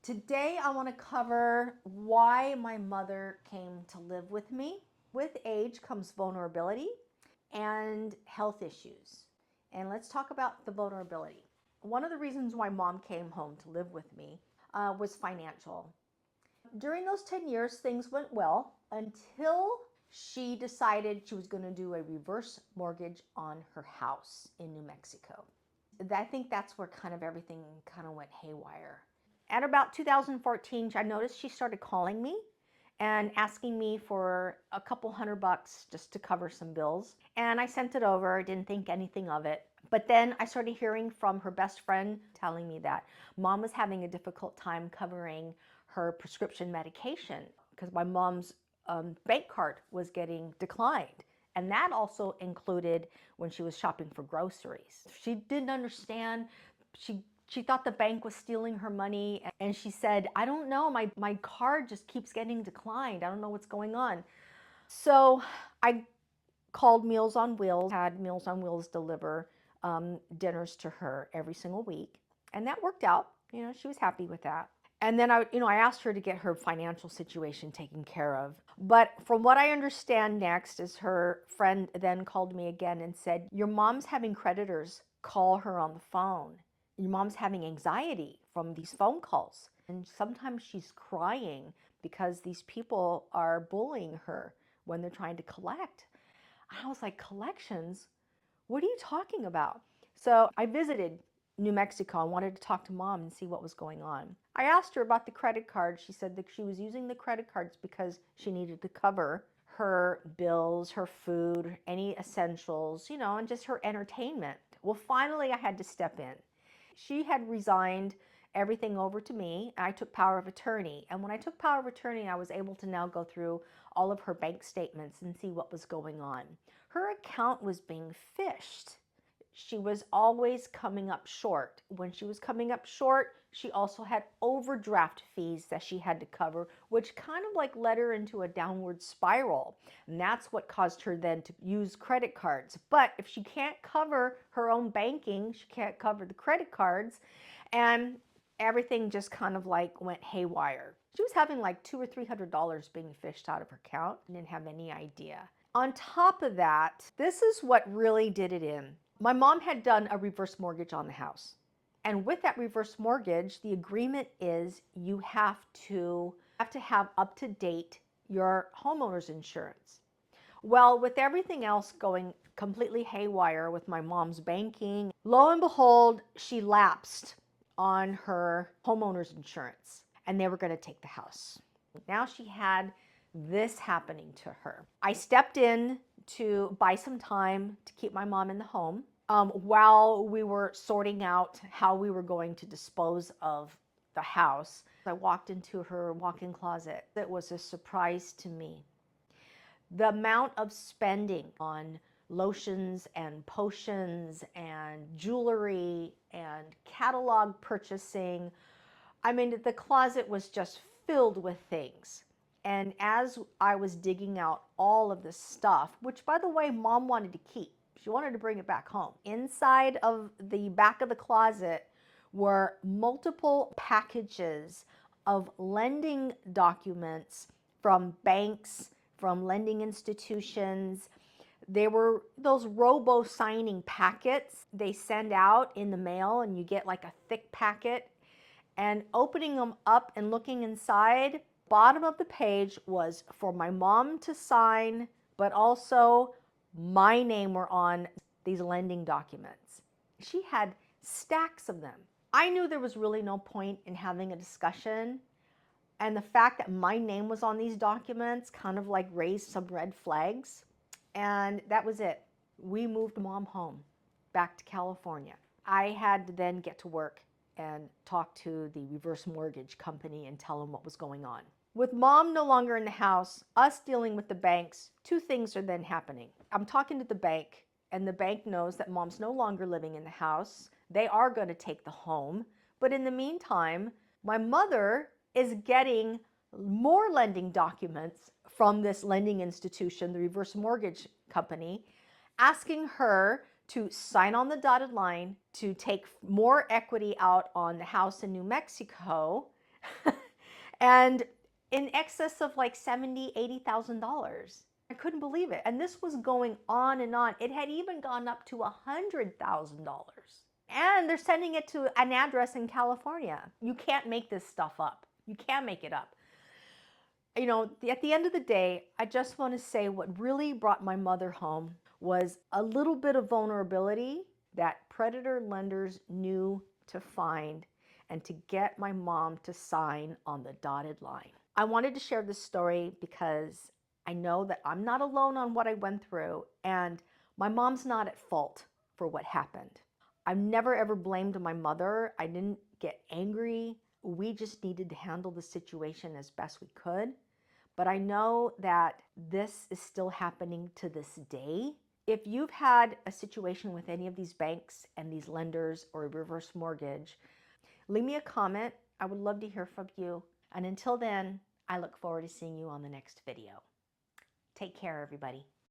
Today I want to cover why my mother came to live with me. With age comes vulnerability and health issues. And let's talk about the vulnerability. One of the reasons why mom came home to live with me was financial. During those 10 years, things went well until she decided she was going to do a reverse mortgage on her house in New Mexico. I think that's where kind of everything kind of went haywire. At about 2014, I noticed she started calling me and asking me for a couple $100 just to cover some bills. And I sent it over, didn't think anything of it. But then I started hearing from her best friend telling me that mom was having a difficult time covering her prescription medication because my mom's bank card was getting declined. And that also included when she was shopping for groceries. She didn't understand. She thought the bank was stealing her money. And she said, I don't know, my card just keeps getting declined. I don't know what's going on. So I called Meals on Wheels, had Meals on Wheels deliver dinners to her every single week. And that worked out. You know, she was happy with that. And then I asked her to get her financial situation taken care of. But from what I understand next is her friend then called me again and said, your mom's having creditors call her on the phone. Your mom's having anxiety from these phone calls. And sometimes she's crying because these people are bullying her when they're trying to collect. I was like, collections? What are you talking about? So I visited New Mexico and wanted to talk to mom and see what was going on. I asked her about the credit card. She said that she was using the credit cards because she needed to cover her bills, her food, any essentials, and just her entertainment. Well, finally I had to step in. She had resigned everything over to me. I took power of attorney. And when I took power of attorney, I was able to now go through all of her bank statements and see what was going on. Her account was being phished. She was always coming up short. When she was coming up short, she also had overdraft fees that she had to cover, which kind of like led her into a downward spiral. And that's what caused her then to use credit cards. But if she can't cover her own banking, she can't cover the credit cards, and everything just kind of like went haywire. She was having like $200 or $300 being fished out of her account and didn't have any idea. On top of that, this is what really did it in. My mom had done a reverse mortgage on the house. And with that reverse mortgage, the agreement is you have to have up to date your homeowner's insurance. Well, with everything else going completely haywire with my mom's banking, lo and behold, she lapsed on her homeowner's insurance and they were going to take the house. Now she had this happening to her. I stepped in to buy some time to keep my mom in the home while we were sorting out how we were going to dispose of the house. I walked into her walk-in closet. It was a surprise to me. The amount of spending on lotions and potions and jewelry and catalog purchasing. I mean, the closet was just filled with things. And as I was digging out all of this stuff, which by the way, mom wanted to keep, she wanted to bring it back home. Inside of the back of the closet were multiple packages of lending documents from banks, from lending institutions. They were those robo-signing packets they send out in the mail, and you get like a thick packet. And opening them up and looking inside, bottom of the page was for my mom to sign, but also my name were on these lending documents. She had stacks of them. I knew there was really no point in having a discussion. And the fact that my name was on these documents kind of like raised some red flags. And that was it. We moved mom home back to California. I had to then get to work and talk to the reverse mortgage company and tell them what was going on. With mom no longer in the house, us dealing with the banks, two things are then happening. I'm talking to the bank, and the bank knows that mom's no longer living in the house. They are going to take the home. But in the meantime, my mother is getting more lending documents from this lending institution, the reverse mortgage company, asking her to sign on the dotted line to take more equity out on the house in New Mexico and in excess of like $70,000, $80,000. I couldn't believe it. And this was going on and on. It had even gone up to $100,000. And they're sending it to an address in California. You can't make this stuff up. You can't make it up. You know, at the end of the day, I just want to say what really brought my mother home was a little bit of vulnerability that predator lenders knew to find and to get my mom to sign on the dotted line. I wanted to share this story because I know that I'm not alone on what I went through, and my mom's not at fault for what happened. I've never ever blamed my mother. I didn't get angry. We just needed to handle the situation as best we could. But I know that this is still happening to this day. If you've had a situation with any of these banks and these lenders or a reverse mortgage, leave me a comment. I would love to hear from you. And until then, I look forward to seeing you on the next video. Take care, everybody.